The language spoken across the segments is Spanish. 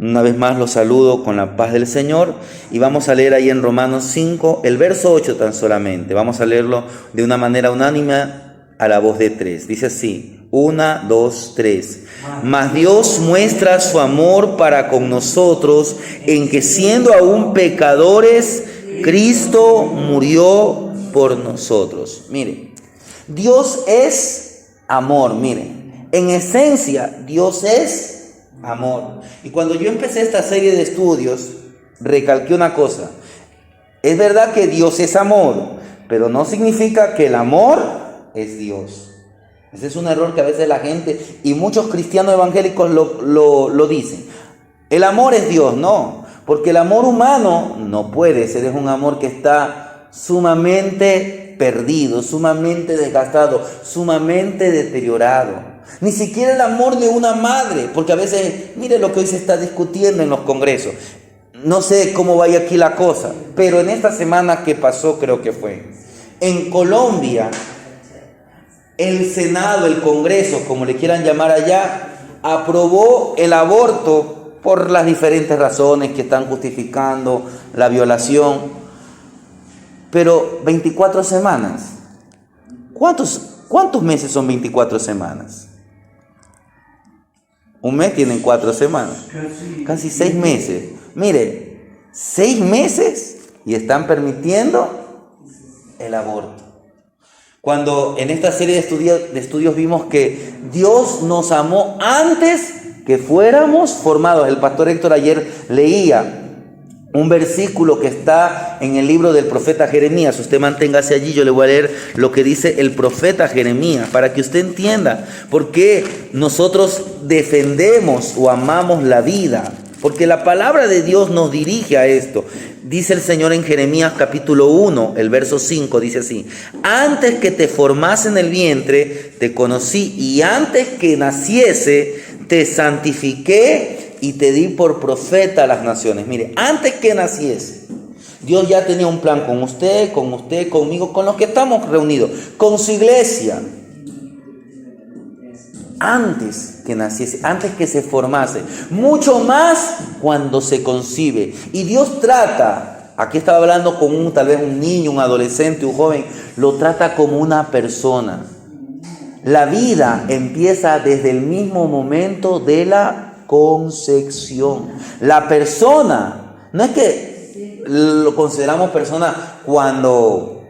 Una vez más los saludo con la paz del Señor y vamos a leer ahí en Romanos 5, el verso 8 tan solamente. Vamos a leerlo de una manera unánime a la voz de 3. Dice así, 1, 2, 3. Mas Dios muestra su amor para con nosotros en que siendo aún pecadores, Cristo murió por nosotros. Mire, Dios es amor, mire. En esencia, Dios es amor. Y cuando yo empecé esta serie de estudios, recalqué una cosa. Es verdad que Dios es amor, pero no significa que el amor es Dios. Ese es un error que a veces la gente y muchos cristianos evangélicos lo dicen. El amor es Dios, no. Porque el amor humano no puede ser, es un amor que está sumamente perdido, sumamente desgastado, sumamente deteriorado. Ni siquiera el amor de una madre, porque a veces, mire lo que hoy se está discutiendo en los congresos. No sé cómo vaya aquí la cosa, pero en esta semana que pasó, creo que fue, en Colombia, el Senado, el Congreso, como le quieran llamar allá, aprobó el aborto por las diferentes razones que están justificando la violación. Pero 24 semanas, ¿cuántos meses son 24 semanas? Un mes tienen 4 semanas, casi 6 meses. Mire, 6 meses y están permitiendo el aborto. Cuando en esta serie de estudios vimos que Dios nos amó antes que fuéramos formados. El pastor Héctor ayer leía un versículo que está en el libro del profeta Jeremías. Usted manténgase allí, yo le voy a leer lo que dice el profeta Jeremías para que usted entienda por qué nosotros defendemos o amamos la vida. Porque la palabra de Dios nos dirige a esto. Dice el Señor en Jeremías capítulo 1, el verso 5, dice así: antes que te formase en el vientre, te conocí, y antes que naciese, te santifiqué y te di por profeta a las naciones. Mire, antes que naciese, Dios ya tenía un plan con usted, conmigo, con los que estamos reunidos, con su iglesia. Antes que naciese, antes que se formase, mucho más cuando se concibe. Y Dios trata, aquí estaba hablando con tal vez un niño, un adolescente, un joven, lo trata como una persona. La vida empieza desde el mismo momento de la concepción. La persona, no es que lo consideramos persona cuando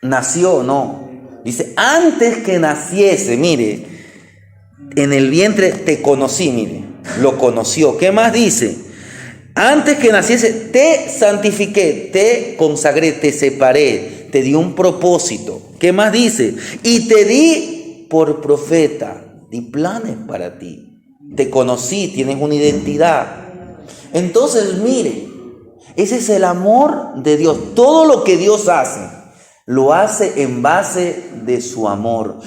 nació, no. Dice, antes que naciese, mire, en el vientre te conocí, mire, lo conoció. ¿Qué más dice? Antes que naciese, te santifiqué, te consagré, te separé, te di un propósito. ¿Qué más dice? Y te di por profeta, di planes para ti. Te conocí, tienes una identidad. Entonces, mire, ese es el amor de Dios. Todo lo que Dios hace, lo hace en base de su amor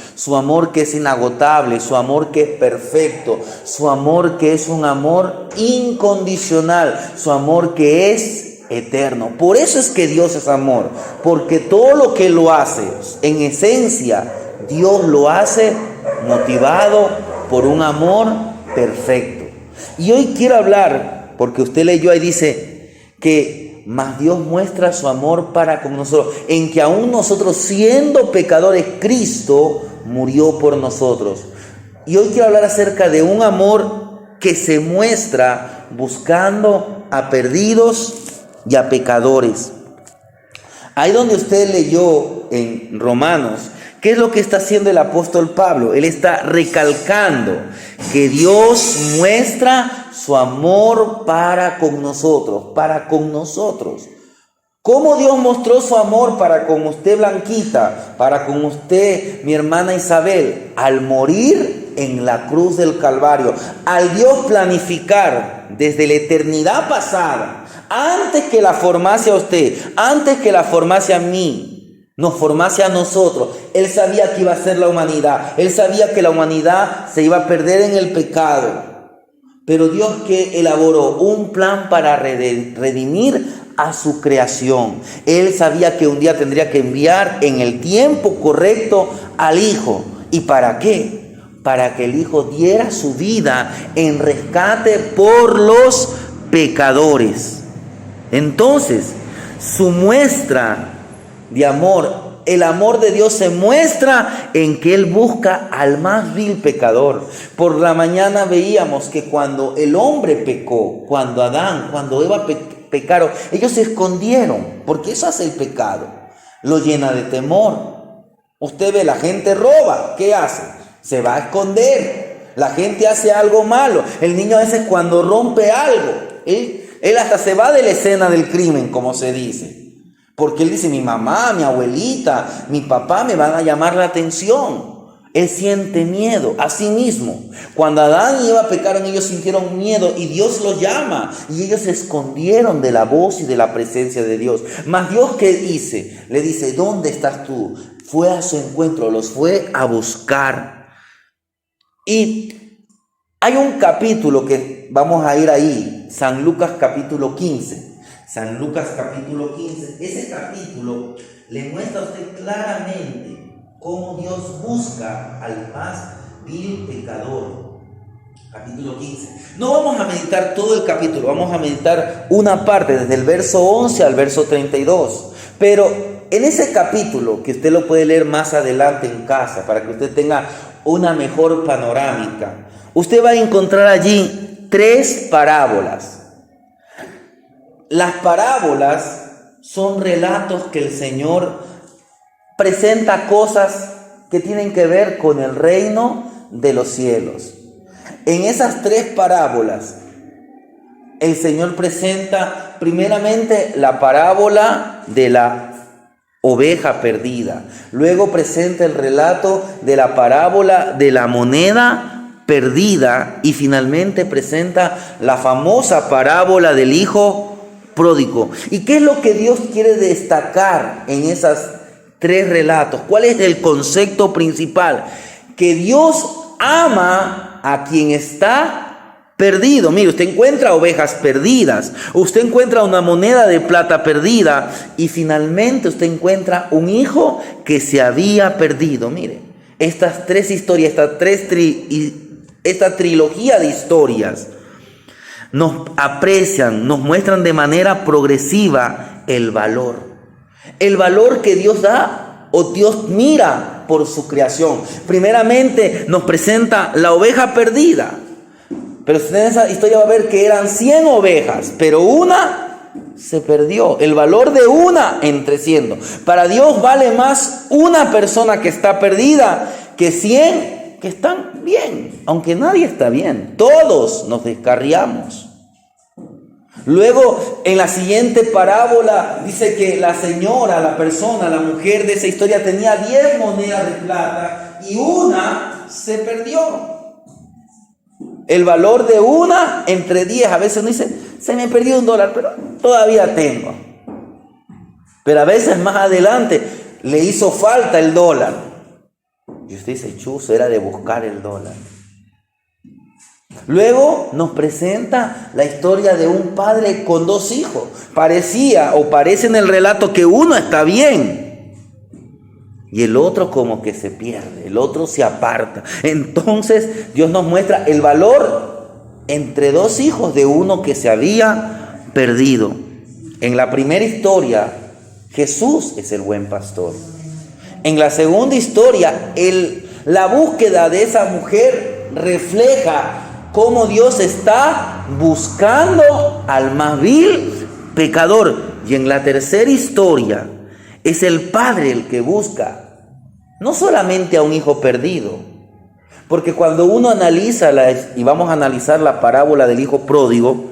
que es inagotable, su amor que es perfecto, su amor que es un amor incondicional, su amor que es eterno. Por eso es que Dios es amor, porque todo lo que lo hace, en esencia, Dios lo hace motivado por un amor perfecto. Y hoy quiero hablar, porque usted leyó ahí, dice que mas Dios muestra su amor para con nosotros, en que aún nosotros siendo pecadores, Cristo murió por nosotros. Y hoy quiero hablar acerca de un amor que se muestra buscando a perdidos y a pecadores. Ahí donde usted leyó en Romanos, ¿qué es lo que está haciendo el apóstol Pablo? Él está recalcando que Dios muestra su amor para con nosotros, ¿Cómo Dios mostró su amor para con usted, Blanquita? Para con usted, mi hermana Isabel, al morir en la cruz del Calvario, al Dios planificar desde la eternidad pasada, antes que la formase a usted, antes que la formase a mí, nos formase a nosotros. Él sabía que iba a ser la humanidad. Él sabía que la humanidad se iba a perder en el pecado. Pero Dios que elaboró un plan para redimir a su creación. Él sabía que un día tendría que enviar en el tiempo correcto al Hijo. ¿Y para qué? para que el Hijo diera su vida en rescate por los pecadores. Entonces, su muestra de amor, el amor de Dios se muestra en que Él busca al más vil pecador. Por la mañana veíamos que cuando el hombre pecó, cuando Adán, cuando Eva pecaron, ellos se escondieron, porque eso hace el pecado, lo llena de temor. Usted ve, la gente roba, ¿qué hace? Se va a esconder. La gente hace algo malo. El niño a veces cuando rompe algo, él hasta se va de la escena del crimen, como se dice. Porque él dice, mi mamá, mi abuelita, mi papá me van a llamar la atención. Él siente miedo a sí mismo. Cuando Adán y Eva pecaron, ellos sintieron miedo y Dios los llama. Y ellos se escondieron de la voz y de la presencia de Dios. Mas Dios, ¿qué dice? Le dice, ¿dónde estás tú? Fue a su encuentro, los fue a buscar. Y hay un capítulo que vamos a ir ahí, San Lucas capítulo 15. San Lucas capítulo 15. Ese capítulo le muestra a usted claramente cómo Dios busca al más vil pecador. Capítulo 15. No vamos a meditar todo el capítulo, vamos a meditar una parte, desde el verso 11 al verso 32. Pero en ese capítulo, que usted lo puede leer más adelante en casa, para que usted tenga una mejor panorámica, usted va a encontrar allí 3 parábolas. Las parábolas son relatos que el Señor presenta cosas que tienen que ver con el reino de los cielos. En esas 3 parábolas, el Señor presenta primeramente la parábola de la oveja perdida. Luego presenta el relato de la parábola de la moneda perdida. Y finalmente presenta la famosa parábola del hijo pródigo. ¿Y qué es lo que Dios quiere destacar en esas 3 relatos? ¿Cuál es el concepto principal? Que Dios ama a quien está perdido. Mire, usted encuentra ovejas perdidas, usted encuentra una moneda de plata perdida y finalmente usted encuentra un hijo que se había perdido. Mire, estas 3 historias, esta trilogía de historias nos aprecian, nos muestran de manera progresiva el valor que Dios da o Dios mira por su creación. Primeramente nos presenta la oveja perdida, pero usted en esa historia va a ver que eran 100 ovejas, pero una se perdió. El valor de una entre 100. Para Dios vale más una persona que está perdida que 100 que están bien, aunque nadie está bien, todos nos descarriamos. Luego, en la siguiente parábola, dice que la señora, la persona, la mujer de esa historia tenía 10 monedas de plata y una se perdió. El valor de una entre 10, a veces uno dice, se me perdió $1, pero todavía tengo. Pero a veces más adelante le hizo falta el $1. Y usted dice, chuzo, era de buscar el $1. Luego nos presenta la historia de un padre con 2 hijos. Parece en el relato que uno está bien y el otro como que se pierde, el otro se aparta. Entonces Dios nos muestra el valor entre 2 hijos de uno que se había perdido. En la primera historia, Jesús es el buen pastor. En la segunda historia, la búsqueda de esa mujer refleja cómo Dios está buscando al más vil pecador. Y en la tercera historia, es el padre el que busca no solamente a un hijo perdido, porque cuando uno analiza, y vamos a analizar la parábola del hijo pródigo,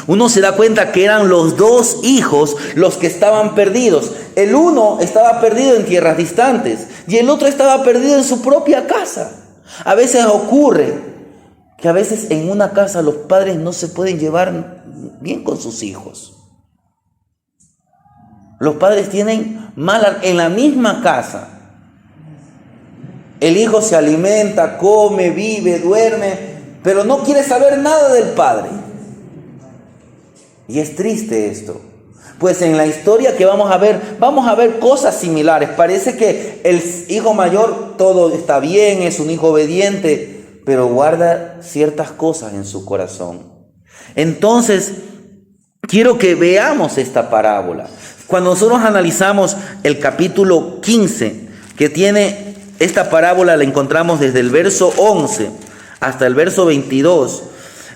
uno se da cuenta que eran los 2 hijos los que estaban perdidos. El uno estaba perdido en tierras distantes y el otro estaba perdido en su propia casa. A veces ocurre que a veces en una casa los padres no se pueden llevar bien con sus hijos. Los padres tienen en la misma casa. El hijo se alimenta, come, vive, duerme, pero no quiere saber nada del padre. Y es triste esto, Pues en la historia que vamos a ver cosas similares. Parece que el hijo mayor todo está bien, es un hijo obediente, pero guarda ciertas cosas en su corazón. Entonces, quiero que veamos esta parábola. Cuando nosotros analizamos el capítulo 15, que tiene esta parábola, la encontramos desde el verso 11 hasta el verso 22.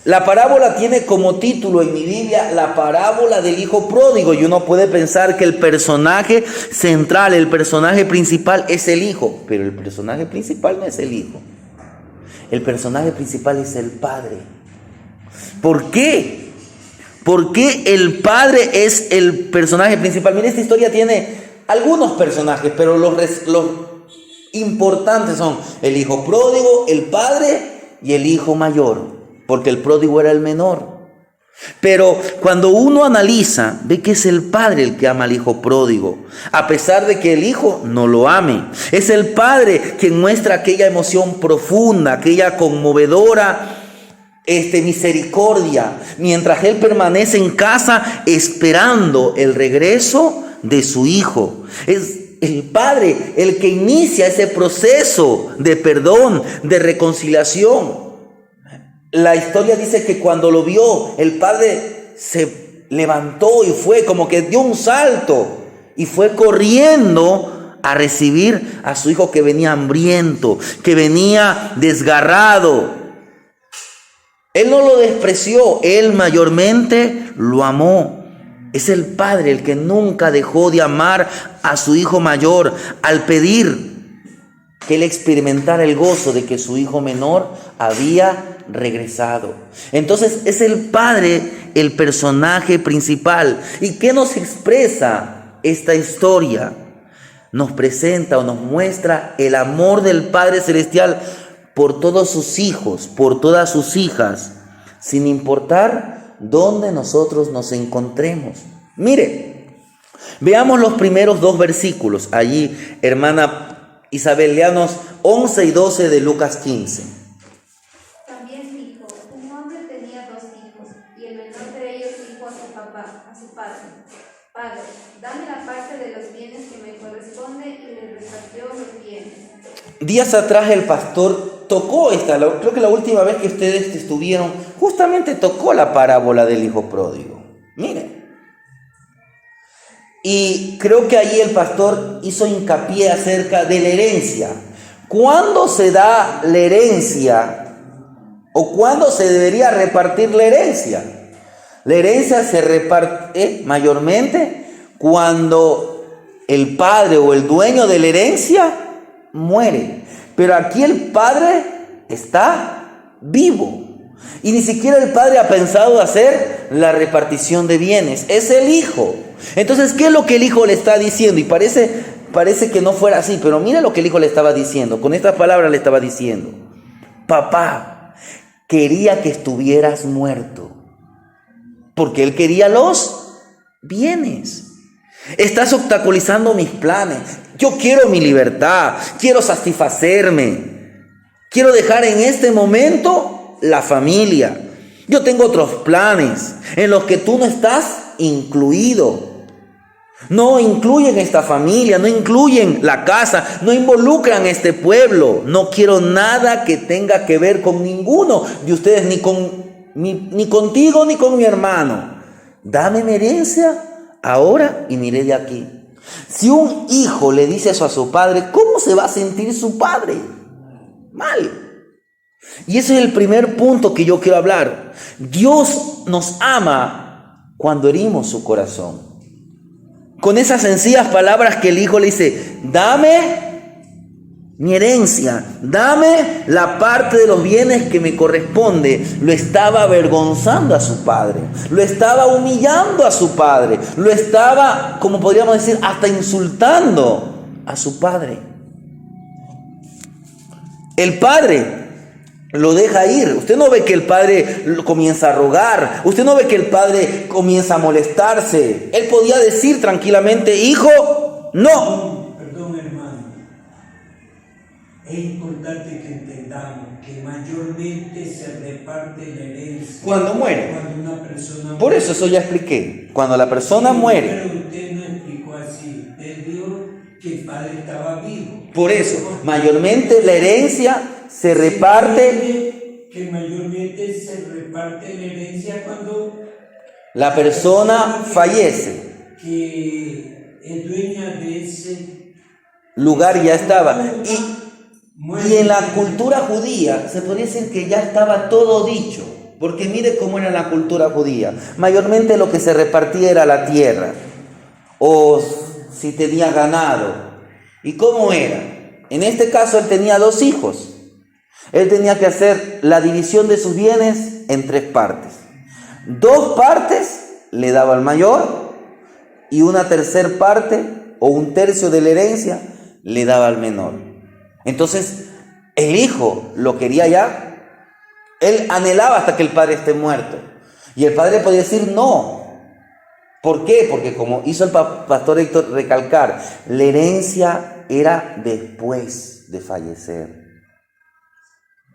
La parábola tiene como título en mi Biblia la parábola del hijo pródigo, y uno puede pensar que el personaje central, el personaje principal es el hijo, pero el personaje principal no es el hijo. El personaje principal es el padre. ¿Por qué? ¿Por qué el padre es el personaje principal? Mira, esta historia tiene algunos personajes, pero los importantes son el hijo pródigo, el padre y el hijo mayor, porque el pródigo era el menor. Pero cuando uno analiza, ve que es el padre el que ama al hijo pródigo, a pesar de que el hijo no lo ame. Es el padre quien muestra aquella emoción profunda, aquella conmovedora misericordia, mientras él permanece en casa esperando el regreso de su hijo. Es el padre el que inicia ese proceso de perdón, de reconciliación. La historia dice que cuando lo vio, el padre se levantó y fue como que dio un salto y fue corriendo a recibir a su hijo que venía hambriento, que venía desgarrado. Él no lo despreció, él mayormente lo amó. Es el padre el que nunca dejó de amar a su hijo mayor al pedir que él experimentara el gozo de que su hijo menor había regresado. Entonces es el padre el personaje principal. ¿Y qué nos expresa esta historia? Nos presenta o nos muestra el amor del Padre Celestial por todos sus hijos, por todas sus hijas, sin importar dónde nosotros nos encontremos. Mire, veamos los primeros 2 versículos. Allí, hermana Isabel, léanos 11 y 12 de Lucas 15. También dijo, un hombre tenía 2 hijos, y el menor de ellos dijo a su padre, Padre, dame la parte de los bienes que me corresponde, y le repartió los bienes. Días atrás el pastor tocó creo que la última vez que ustedes estuvieron, justamente tocó la parábola del hijo pródigo. Miren. Y creo que allí el pastor hizo hincapié acerca de la herencia. ¿Cuándo se da la herencia? ¿O cuándo se debería repartir la herencia? La herencia se reparte mayormente cuando el padre o el dueño de la herencia muere. Pero aquí el padre está vivo. Y ni siquiera el padre ha pensado hacer la repartición de bienes. Es el hijo. Entonces, ¿qué es lo que el hijo le está diciendo? Y parece que no fuera así, pero mira lo que el hijo le estaba diciendo. Con estas palabras le estaba diciendo: papá, quería que estuvieras muerto, porque él quería los bienes. Estás obstaculizando mis planes. Yo quiero mi libertad, quiero satisfacerme, quiero dejar en este momento la familia. Yo tengo otros planes en los que tú no estás incluido. No incluyen esta familia, no incluyen la casa, no involucran este pueblo. No quiero nada que tenga que ver con ninguno de ustedes, ni contigo ni con mi hermano. Dame mi herencia ahora y me iré de aquí. Si un hijo le dice eso a su padre, ¿cómo se va a sentir su padre? Mal. Y ese es el primer punto que yo quiero hablar. Dios nos ama cuando herimos su corazón. Con esas sencillas palabras que el hijo le dice: dame mi herencia, dame la parte de los bienes que me corresponde. Lo estaba avergonzando a su padre, lo estaba humillando a su padre, lo estaba, como podríamos decir, hasta insultando a su padre. El padre lo deja ir. Usted no ve que el padre comienza a rogar. Usted no ve que el padre comienza a molestarse. Él podía decir tranquilamente: hijo, no. Perdón, hermano. Es importante que entendamos que mayormente se reparte la herencia Cuando muere. cuando una persona Por eso ya expliqué. Cuando la persona muere. Pero usted no explicó así. Usted dijo que el padre estaba vivo. Por eso, mayormente la herencia se reparte. Que mayormente se reparte la herencia cuando La persona fallece. Que es dueña de ese Lugar ya estaba. Y en la cultura judía se podría decir que ya estaba todo dicho. Porque mire cómo era la cultura judía. Mayormente lo que se repartía era la tierra. O si tenía ganado. ¿Y cómo era? En este caso él tenía 2 hijos. Él tenía que hacer la división de sus bienes en 3 partes. 2 partes le daba al mayor y una tercer parte o un tercio de la herencia le daba al menor. Entonces el hijo lo quería ya. Él anhelaba hasta que el padre esté muerto. Y el padre podía decir no. ¿Por qué? Porque como hizo el pastor Héctor recalcar, la herencia era después de fallecer.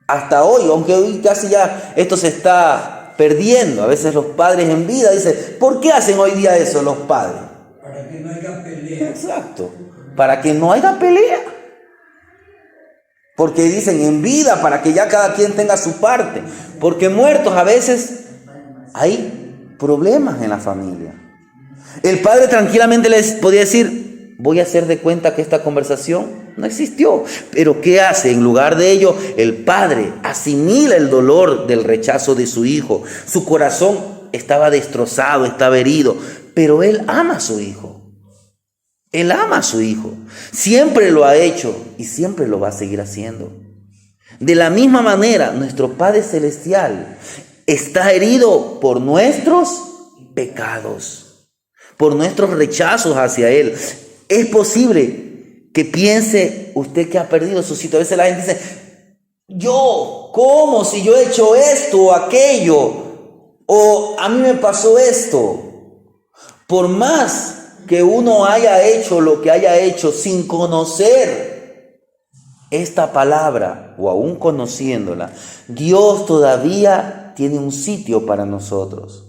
Hasta hoy, aunque hoy casi ya esto se está perdiendo. A veces los padres en vida dicen, ¿por qué hacen hoy día eso los padres? Para que no haya pelea. Exacto, para que no haya pelea. Porque dicen en vida, para que ya cada quien tenga su parte. Porque muertos a veces hay problemas en la familia. El padre tranquilamente les podía decir, voy a hacer de cuenta que esta conversación no existió. Pero ¿qué hace? En lugar de ello, el padre asimila el dolor del rechazo de su hijo. Su corazón estaba destrozado, estaba herido, pero él ama a su hijo. Él ama a su hijo. Siempre lo ha hecho y siempre lo va a seguir haciendo. De la misma manera, nuestro Padre Celestial está herido por nuestros pecados, por nuestros rechazos hacia Él. Es posible que piense usted que ha perdido su sitio. A veces la gente dice, yo, ¿cómo? Si yo he hecho esto o aquello, o a mí me pasó esto. Por más que uno haya hecho lo que haya hecho sin conocer esta palabra o aún conociéndola, Dios todavía tiene un sitio para nosotros.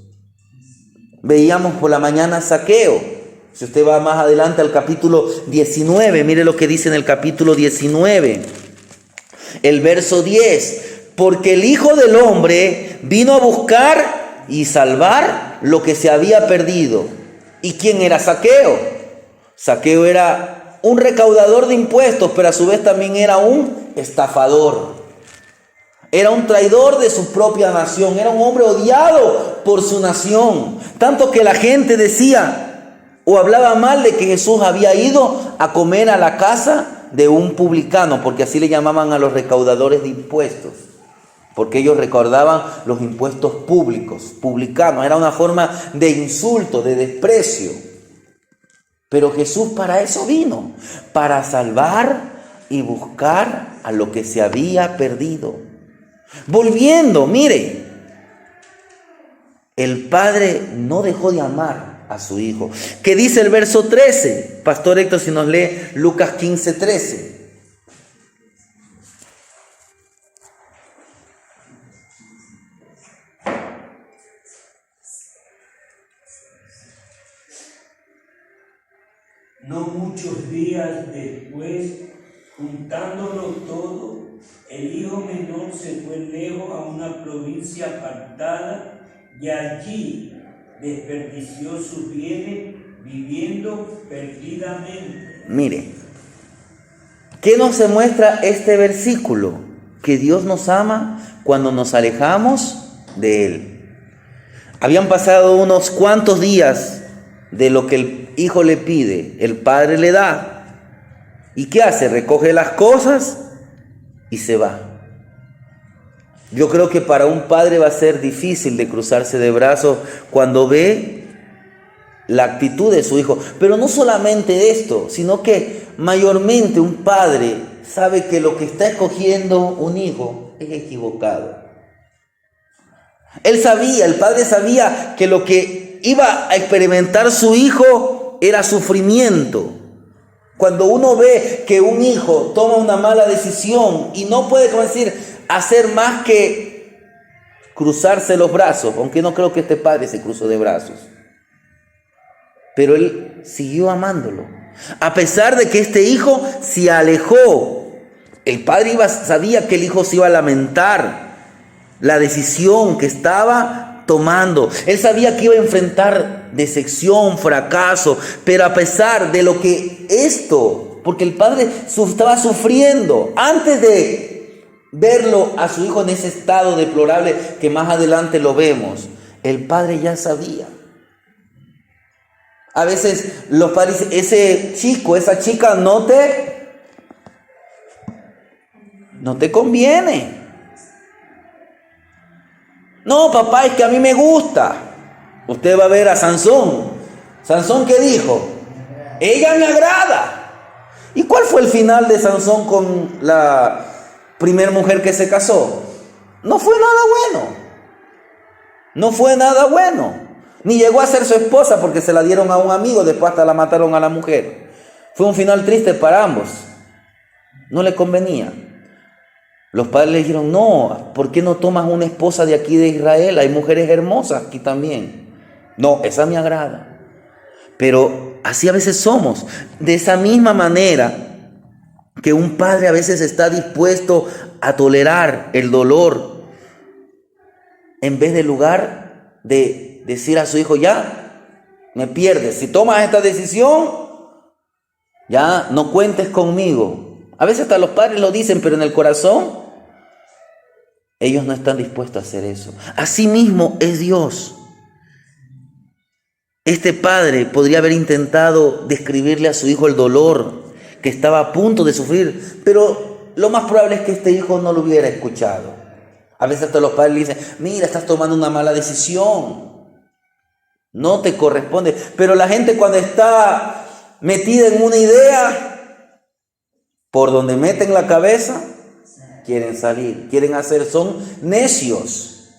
Veíamos por la mañana Zaqueo. Si usted va más adelante al capítulo 19, mire lo que dice en el capítulo 19, el verso 10. Porque el Hijo del Hombre vino a buscar y salvar lo que se había perdido. ¿Y quién era Zaqueo? Zaqueo era un recaudador de impuestos, pero a su vez también era un estafador. Era un traidor de su propia nación. Era un hombre odiado por su nación. Tanto que la gente decía o hablaba mal de que Jesús había ido a comer a la casa de un publicano, porque así le llamaban a los recaudadores de impuestos. Porque ellos recordaban los impuestos públicos, publicanos. Era una forma de insulto, de desprecio. Pero Jesús para eso vino, para salvar y buscar a lo que se había perdido. Volviendo, mire, el Padre no dejó de amar a su Hijo. ¿Qué dice el verso 13? Pastor Héctor, si nos lee Lucas 15:13. No muchos días después, juntándolo todo, el hijo menor se fue lejos a una provincia apartada y allí desperdició sus bienes viviendo perdidamente. Mire, ¿qué nos demuestra este versículo? Que Dios nos ama cuando nos alejamos de Él. Habían pasado unos cuantos días de lo que el hijo le pide, el padre le da. ¿Y qué hace? Recoge las cosas y se va. Yo creo que para un padre va a ser difícil de cruzarse de brazos cuando ve la actitud de su hijo. Pero no solamente esto, sino que mayormente un padre sabe que lo que está escogiendo un hijo es equivocado. El padre sabía que lo que iba a experimentar su hijo era sufrimiento. Cuando uno ve que un hijo toma una mala decisión y no puede, como decir, hacer más que cruzarse los brazos, aunque no creo que este padre se cruzó de brazos. Pero él siguió amándolo. A pesar de que este hijo se alejó, el padre sabía que el hijo se iba a lamentar la decisión que estaba tomando. Él sabía que iba a enfrentar decepción, fracaso, pero a pesar de lo que esto, porque el padre estaba sufriendo antes de verlo a su hijo en ese estado deplorable que más adelante lo vemos, el padre ya sabía. A veces los padres dicen, ese chico, esa chica no te conviene. No, papá, es que a mí me gusta. Usted va a ver a Sansón. ¿Sansón qué dijo? Ella me agrada. ¿Y cuál fue el final de Sansón con la primer mujer que se casó? No fue nada bueno. No fue nada bueno. Ni llegó a ser su esposa porque se la dieron a un amigo, después hasta la mataron a la mujer. Fue un final triste para ambos. No le convenía. Los padres le dijeron, no, ¿por qué no tomas una esposa de aquí de Israel? Hay mujeres hermosas aquí también. No, esa me agrada. Pero así a veces somos. De esa misma manera que un padre a veces está dispuesto a tolerar el dolor, en vez de lugar de decir a su hijo, ya, me pierdes. Si tomas esta decisión, ya no cuentes conmigo. A veces hasta los padres lo dicen, pero en el corazón, ellos no están dispuestos a hacer eso. Así mismo es Dios. Este padre podría haber intentado describirle a su hijo el dolor que estaba a punto de sufrir, pero lo más probable es que este hijo no lo hubiera escuchado. A veces hasta los padres le dicen, mira, estás tomando una mala decisión. No te corresponde. Pero la gente cuando está metida en una idea, por donde meten la cabeza, quieren salir, quieren hacer, son necios.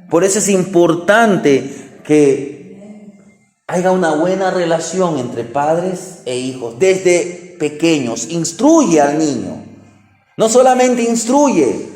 Por eso es importante que haya una buena relación entre padres e hijos. Desde pequeños, instruye al niño. No solamente instruye,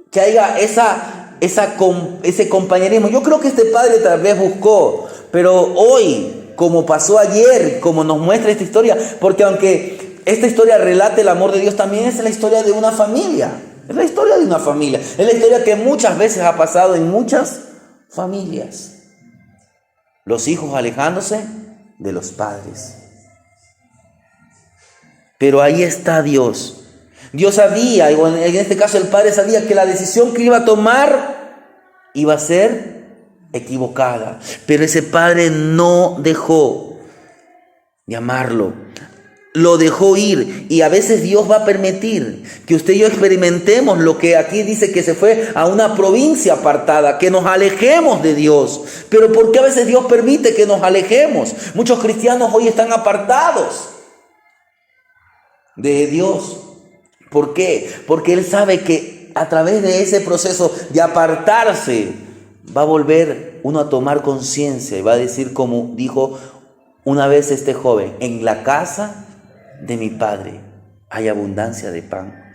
que haya ese compañerismo. Yo creo que este padre tal vez buscó, pero hoy, como pasó ayer, como nos muestra esta historia, porque aunque esta historia relate el amor de Dios, también es la historia de una familia. Es la historia de una familia. Es la historia que muchas veces ha pasado en muchas familias. Los hijos alejándose de los padres. Pero ahí está Dios. Dios sabía, en este caso el padre sabía que la decisión que iba a tomar iba a ser equivocada. Pero ese padre no dejó de amarlo. Lo dejó ir. Y a veces Dios va a permitir que usted y yo experimentemos lo que aquí dice, que se fue a una provincia apartada, que nos alejemos de Dios. Pero ¿por qué a veces Dios permite que nos alejemos? Muchos cristianos hoy están apartados de Dios. ¿Por qué? Porque Él sabe que a través de ese proceso de apartarse va a volver uno a tomar conciencia y va a decir, como dijo una vez este joven, en la casa de mi padre hay abundancia de pan.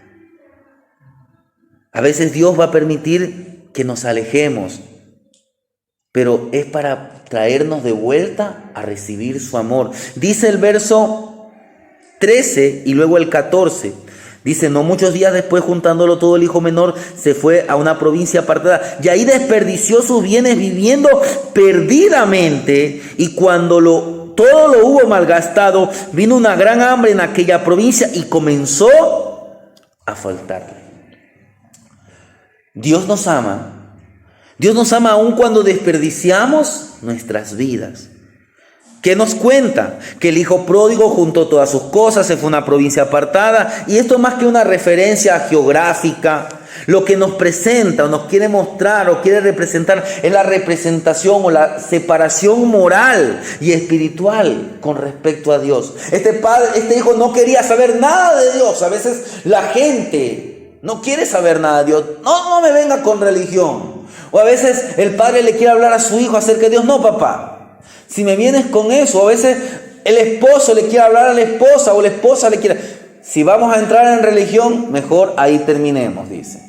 A veces Dios va a permitir que nos alejemos, pero es para traernos de vuelta a recibir su amor. Dice el verso 13 y luego el 14. Dice, no muchos días después, juntándolo todo, el hijo menor se fue a una provincia apartada y ahí desperdició sus bienes viviendo perdidamente. Y cuando todo lo hubo malgastado, vino una gran hambre en aquella provincia y comenzó a faltarle. Dios nos ama. Dios nos ama aun cuando desperdiciamos nuestras vidas. ¿Qué nos cuenta? Que el hijo pródigo juntó todas sus cosas, se fue a una provincia apartada. Y esto, más que una referencia geográfica, lo que nos presenta o nos quiere mostrar o quiere representar es la representación o la separación moral y espiritual con respecto a Dios. Este hijo no quería saber nada de Dios. A veces la gente no quiere saber nada de Dios. No me venga con religión. O a veces el padre le quiere hablar a su hijo acerca de Dios. No, papá. Si me vienes con eso, a veces el esposo le quiere hablar a la esposa o la esposa le quiere... Si vamos a entrar en religión, mejor ahí terminemos, dice.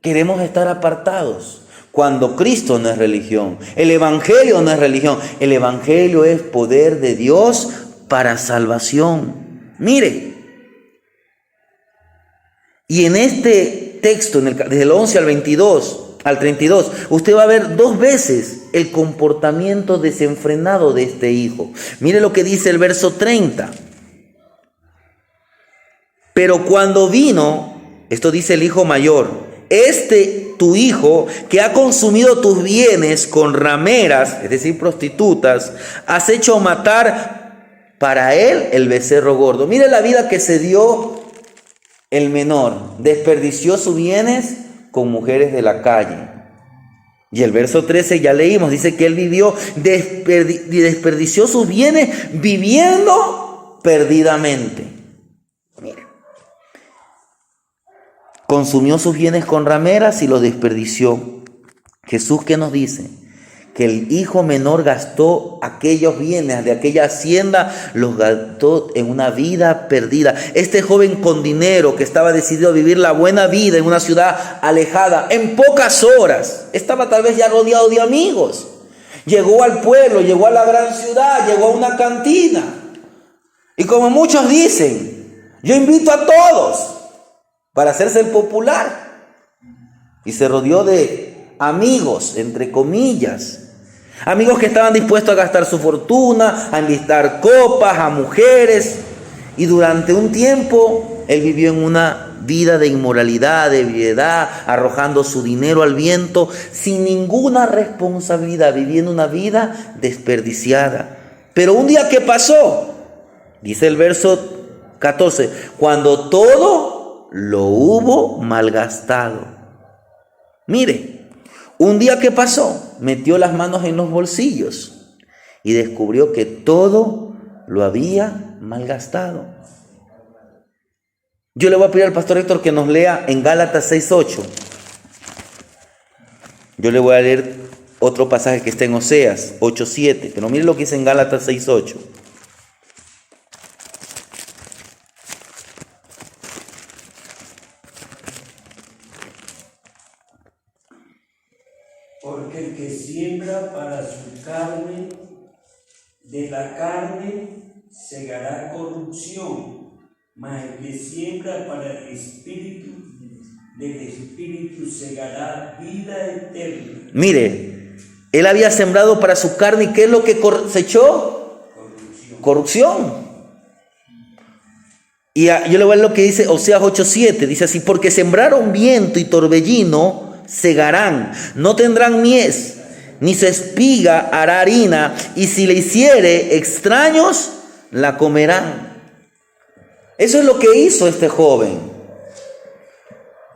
queremos estar apartados. Cuando Cristo no es religión, el Evangelio no es religión, el Evangelio es poder de Dios para salvación. Mire, y en este texto, desde el 11 al 32, usted va a ver 2 veces el comportamiento desenfrenado de este hijo. Mire lo que dice el verso 30. Pero cuando vino, esto dice el hijo mayor, tu hijo, que ha consumido tus bienes con rameras, es decir, prostitutas, has hecho matar para él el becerro gordo. Mire la vida que se dio el menor. Desperdició sus bienes con mujeres de la calle. Y el verso 13 ya leímos, dice que él desperdició sus bienes viviendo perdidamente. Mire. Consumió sus bienes con rameras y los desperdició. Jesús, ¿qué nos dice? Que el hijo menor gastó aquellos bienes de aquella hacienda, los gastó en una vida perdida. Este joven con dinero que estaba decidido a vivir la buena vida en una ciudad alejada, en pocas horas, estaba tal vez ya rodeado de amigos. Llegó al pueblo, llegó a la gran ciudad, llegó a una cantina. Y como muchos dicen, yo invito a todos para hacerse el popular. Y se rodeó de amigos, entre comillas. Amigos que estaban dispuestos a gastar su fortuna, a invitar copas, a mujeres. Y durante un tiempo él vivió en una vida de inmoralidad, de viedad, arrojando su dinero al viento, sin ninguna responsabilidad, viviendo una vida desperdiciada. Pero un día, ¿qué pasó? Dice el verso 14, cuando todo lo hubo malgastado. Mire, un día, ¿qué pasó? Metió las manos en los bolsillos y descubrió que todo lo había malgastado. Yo le voy a pedir al pastor Héctor que nos lea en Gálatas 6:8. Yo le voy a leer otro pasaje que está en Oseas 8:7, pero mire lo que dice en Gálatas 6:8. Porque el que siembra para su carne, de la carne segará corrupción, mas el que siembra para el espíritu, del espíritu segará vida eterna. Mire, él había sembrado para su carne, ¿y qué es lo que cosechó? Corrupción. Y yo le voy a leer lo que dice Oseas 8:7, dice así, porque sembraron viento y torbellino, segarán, no tendrán mies, ni su espiga hará harina, y si le hiciere extraños, la comerán. Eso es lo que hizo este joven.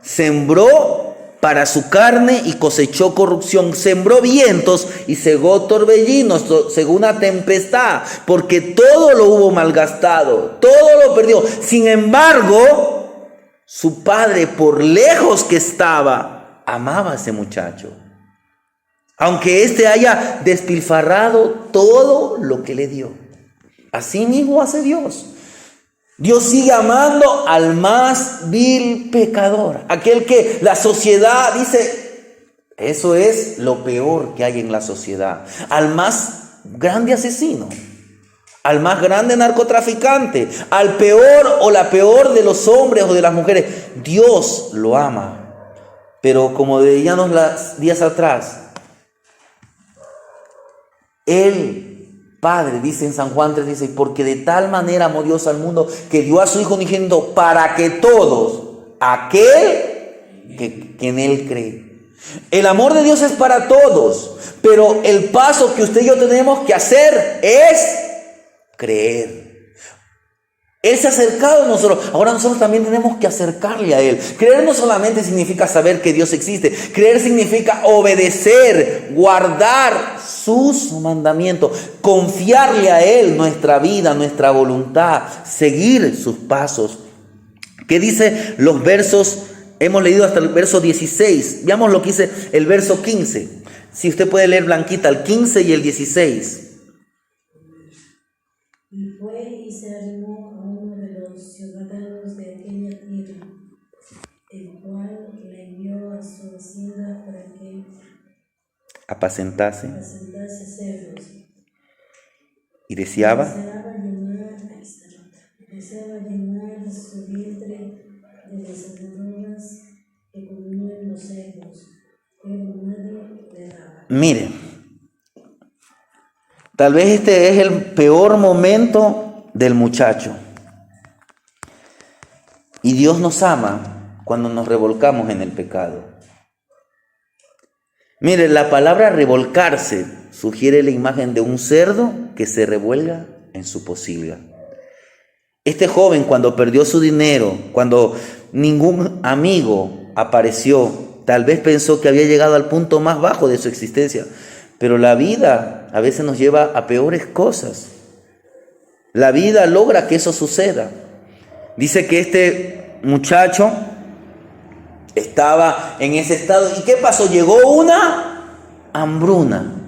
Sembró para su carne y cosechó corrupción. Sembró vientos y segó torbellinos, segó una tempestad, porque todo lo hubo malgastado, todo lo perdió. Sin embargo, su padre, por lejos que estaba, amaba a ese muchacho, aunque éste haya despilfarrado todo lo que le dio. Así mismo hace Dios. Dios sigue amando al más vil pecador, aquel que la sociedad dice, eso es lo peor que hay en la sociedad, al más grande asesino, al más grande narcotraficante, al peor o la peor de los hombres o de las mujeres. Dios lo ama. Pero como veíamos los días atrás, el Padre, dice en San Juan 3, dice, porque de tal manera amó Dios al mundo que dio a su Hijo unigénito para que todos, aquel que en Él cree. El amor de Dios es para todos, pero el paso que usted y yo tenemos que hacer es creer. Él se ha acercado a nosotros, ahora nosotros también tenemos que acercarle a Él. Creer no solamente significa saber que Dios existe, creer significa obedecer, guardar sus mandamientos, confiarle a Él nuestra vida, nuestra voluntad, seguir sus pasos. ¿Qué dice los versos? Hemos leído hasta el verso 16, veamos lo que dice el verso 15. Si usted puede leer, Blanquita, el 15 y el 16. Y fue y se arrimó a uno de los ciudadanos de aquella tierra, el cual la envió a su apacentase cerdos. y deseaba Deseaba llenar su vientre de las algarrobas que comían los cerdos, pero nadie le daba. Mire, tal vez este es el peor momento del muchacho. Y Dios nos ama cuando nos revolcamos en el pecado. Mire, la palabra revolcarse sugiere la imagen de un cerdo que se revuelga en su posilga. Este joven, cuando perdió su dinero, cuando ningún amigo apareció, tal vez pensó que había llegado al punto más bajo de su existencia. Pero la vida a veces nos lleva a peores cosas. La vida logra que eso suceda. Dice que este muchacho estaba en ese estado. ¿Y qué pasó? Llegó una hambruna.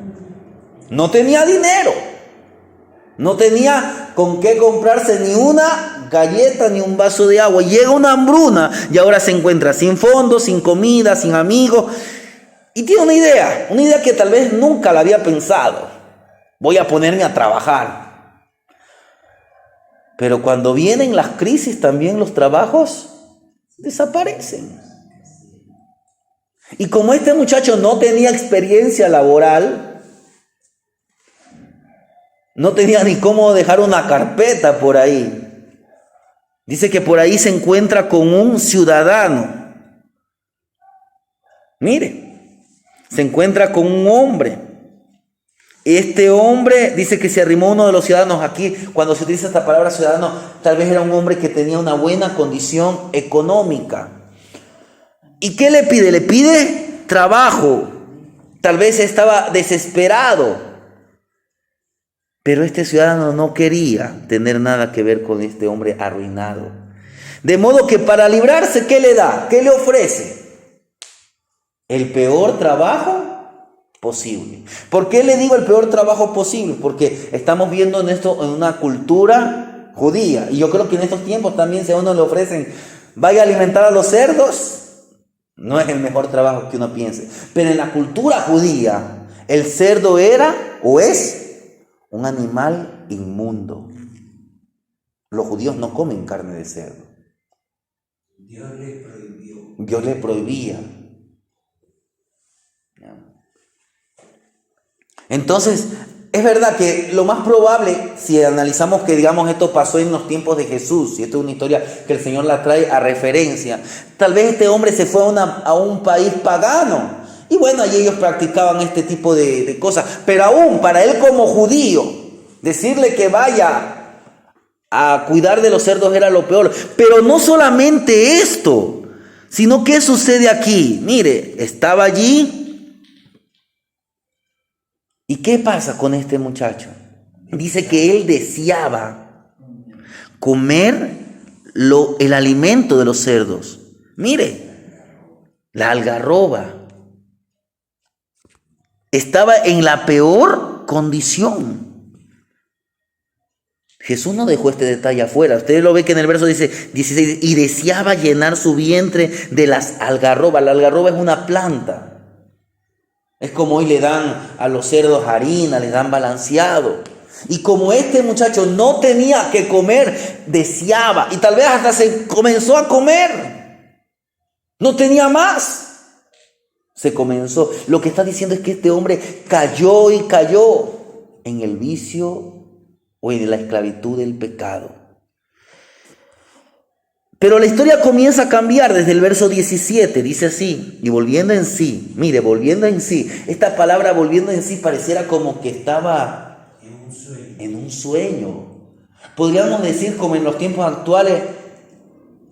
No tenía dinero. No tenía con qué comprarse ni una galleta ni un vaso de agua. Llega una hambruna y ahora se encuentra sin fondos, sin comida, sin amigos. Y tiene una idea que tal vez nunca la había pensado. Voy a ponerme a trabajar. Pero cuando vienen las crisis, también los trabajos desaparecen. Y como este muchacho no tenía experiencia laboral, no tenía ni cómo dejar una carpeta por ahí. Dice que por ahí se encuentra con un ciudadano. Mire, se encuentra con un hombre. Este hombre dice que se arrimó uno de los ciudadanos. Aquí, cuando se utiliza esta palabra ciudadano, tal vez era un hombre que tenía una buena condición económica. ¿Y qué le pide? Le pide trabajo. Tal vez estaba desesperado. Pero este ciudadano no quería tener nada que ver con este hombre arruinado. De modo que para librarse, ¿qué le da? ¿Qué le ofrece? El peor trabajo posible. ¿Por qué le digo el peor trabajo posible? Porque estamos viendo en esto en una cultura judía. Y yo creo que en estos tiempos también, si a uno le ofrecen, vaya a alimentar a los cerdos, no es el mejor trabajo que uno piense. Pero en la cultura judía, el cerdo era o es un animal inmundo. Los judíos no comen carne de cerdo. Dios le prohibió. Dios le prohibía. Entonces, es verdad que lo más probable, si analizamos que digamos esto pasó en los tiempos de Jesús, y esto es una historia que el Señor la trae a referencia, tal vez este hombre se fue a un país pagano. Y bueno, allí ellos practicaban este tipo de cosas. Pero aún para él como judío, decirle que vaya a cuidar de los cerdos era lo peor. Pero no solamente esto, sino ¿qué sucede aquí? Mire, estaba allí. ¿Y qué pasa con este muchacho? Dice que él deseaba comer el alimento de los cerdos. Mire, la algarroba. Estaba en la peor condición. Jesús no dejó este detalle afuera. Usted lo ve que en el verso dice 16, y deseaba llenar su vientre de las algarrobas. La algarroba es una planta. Es como hoy le dan a los cerdos harina, les dan balanceado. Y como este muchacho no tenía que comer, deseaba. Y tal vez hasta se comenzó a comer. No tenía más. Se comenzó. Lo que está diciendo es que este hombre cayó en el vicio o en la esclavitud del pecado. Pero la historia comienza a cambiar desde el verso 17. Dice así, y volviendo en sí. Mire, volviendo en sí. Esta palabra volviendo en sí pareciera como que estaba en un sueño. Podríamos decir como en los tiempos actuales,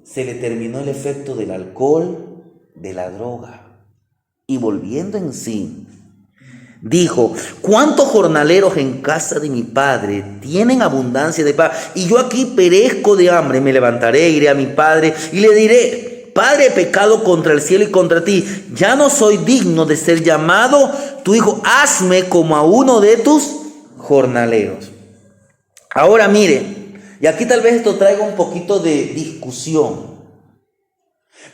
se le terminó el efecto del alcohol, de la droga. Y volviendo en sí, dijo: ¿cuántos jornaleros en casa de mi padre tienen abundancia de pan? Y yo aquí perezco de hambre. Me levantaré, iré a mi padre y le diré: Padre, he pecado contra el cielo y contra ti. Ya no soy digno de ser llamado tu hijo. Hazme como a uno de tus jornaleros. Ahora mire, y aquí tal vez esto traiga un poquito de discusión.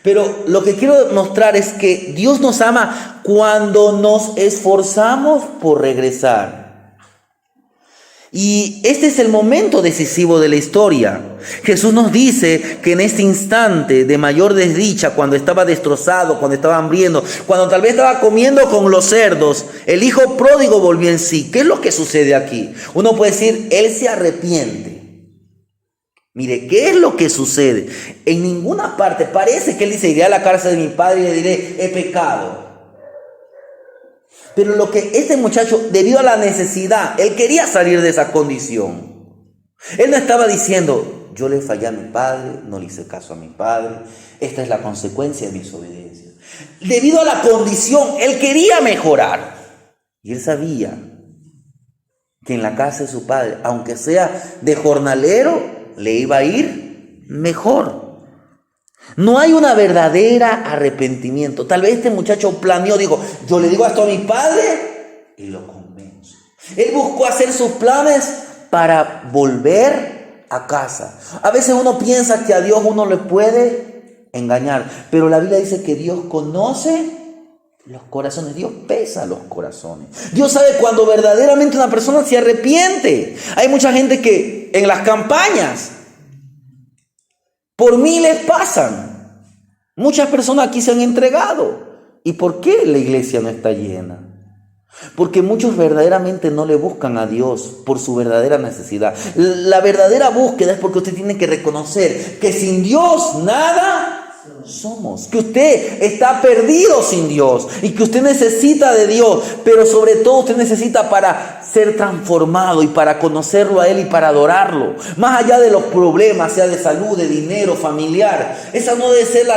Pero lo que quiero mostrar es que Dios nos ama cuando nos esforzamos por regresar. Y este es el momento decisivo de la historia. Jesús nos dice que en este instante de mayor desdicha, cuando estaba destrozado, cuando estaba hambriento, cuando tal vez estaba comiendo con los cerdos, el hijo pródigo volvió en sí. ¿Qué es lo que sucede aquí? Uno puede decir, él se arrepiente. Mire, ¿qué es lo que sucede? En ninguna parte parece que él dice, iré a la cárcel de mi padre y le diré, he pecado. Pero lo que este muchacho, debido a la necesidad, él quería salir de esa condición. Él no estaba diciendo, yo le fallé a mi padre, no le hice caso a mi padre, esta es la consecuencia de mi desobediencia. Debido a la condición, él quería mejorar. Y él sabía que en la casa de su padre, aunque sea de jornalero, le iba a ir mejor. No hay una verdadera arrepentimiento. Tal vez este muchacho planeó, dijo, yo le digo esto a mi padre y lo convenzo. Él buscó hacer sus planes para volver a casa. A veces uno piensa que a Dios uno le puede engañar, pero la Biblia dice que Dios conoce los corazones. Dios pesa los corazones. Dios sabe cuando verdaderamente una persona se arrepiente. Hay mucha gente que en las campañas por miles pasan. Muchas personas aquí se han entregado. ¿Y por qué la iglesia no está llena? Porque muchos verdaderamente no le buscan a Dios por su verdadera necesidad. La verdadera búsqueda es porque usted tiene que reconocer que sin Dios nada somos. Que usted está perdido sin Dios y que usted necesita de Dios. Pero sobre todo usted necesita para ser transformado y para conocerlo a Él y para adorarlo. Más allá de los problemas, sea de salud, de dinero, familiar. Esa no debe ser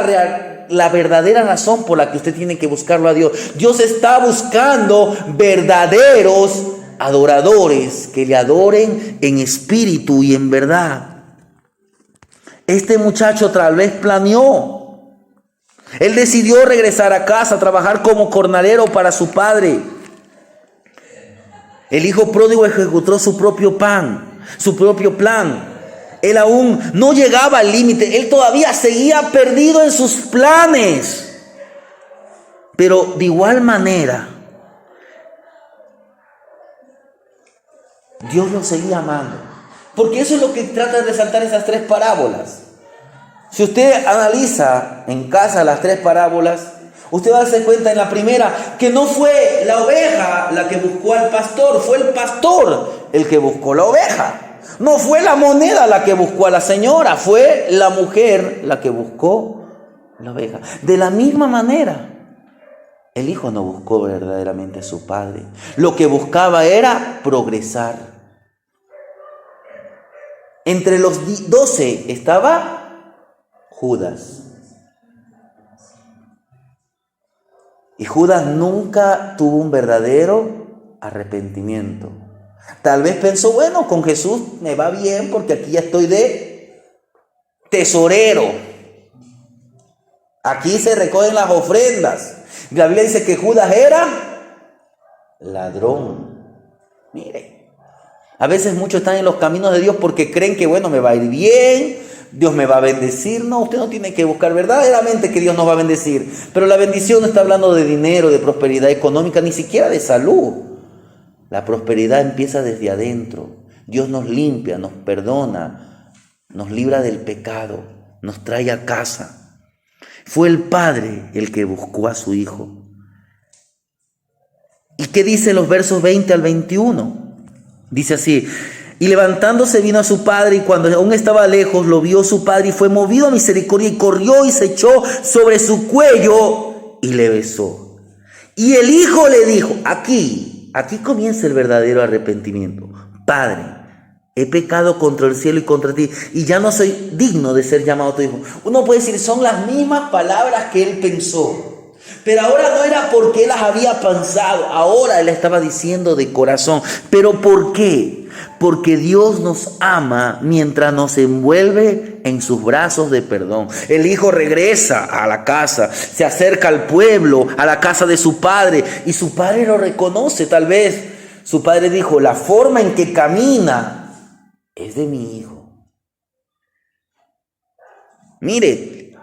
la verdadera razón por la que usted tiene que buscarlo a Dios. Dios está buscando verdaderos adoradores que le adoren en espíritu y en verdad. Este muchacho tal vez planeó. Él decidió regresar a casa, trabajar como jornalero para su padre. El hijo pródigo ejecutó su propio plan. Él aún no llegaba al límite. Él todavía seguía perdido en sus planes. Pero de igual manera, Dios lo seguía amando. Porque eso es lo que trata de resaltar esas tres parábolas. Si usted analiza en casa las tres parábolas, usted va a darse cuenta en la primera que no fue la oveja la que buscó al pastor, fue el pastor el que buscó la oveja. No fue la moneda la que buscó a la señora, fue la mujer la que buscó la oveja. De la misma manera, el hijo no buscó verdaderamente a su padre. Lo que buscaba era progresar. Entre los 12 estaba Judas. Y Judas nunca tuvo un verdadero arrepentimiento. Tal vez pensó, bueno, con Jesús me va bien porque aquí ya estoy de tesorero. Aquí se recogen las ofrendas. La Biblia dice que Judas era ladrón. Mire, a veces muchos están en los caminos de Dios porque creen que, bueno, me va a ir bien, Dios me va a bendecir. No, usted no tiene que buscar verdaderamente que Dios nos va a bendecir. Pero la bendición no está hablando de dinero, de prosperidad económica, ni siquiera de salud. La prosperidad empieza desde adentro. Dios nos limpia, nos perdona, nos libra del pecado, nos trae a casa. Fue el padre el que buscó a su hijo. ¿Y qué dice los versos 20 al 21? Dice así: y levantándose vino a su padre, y cuando aún estaba lejos lo vio su padre y fue movido a misericordia y corrió y se echó sobre su cuello y le besó. Y el hijo le dijo, aquí comienza el verdadero arrepentimiento: Padre, he pecado contra el cielo y contra ti, y ya no soy digno de ser llamado tu hijo. Uno puede decir, son las mismas palabras que él pensó. Pero ahora no era porque él las había pensado, ahora él estaba diciendo de corazón. ¿Pero por qué? Porque Dios nos ama mientras nos envuelve en sus brazos de perdón. El hijo regresa a la casa, se acerca al pueblo, a la casa de su padre, y su padre lo reconoce. Tal vez su padre dijo, la forma en que camina es de mi hijo. Mire,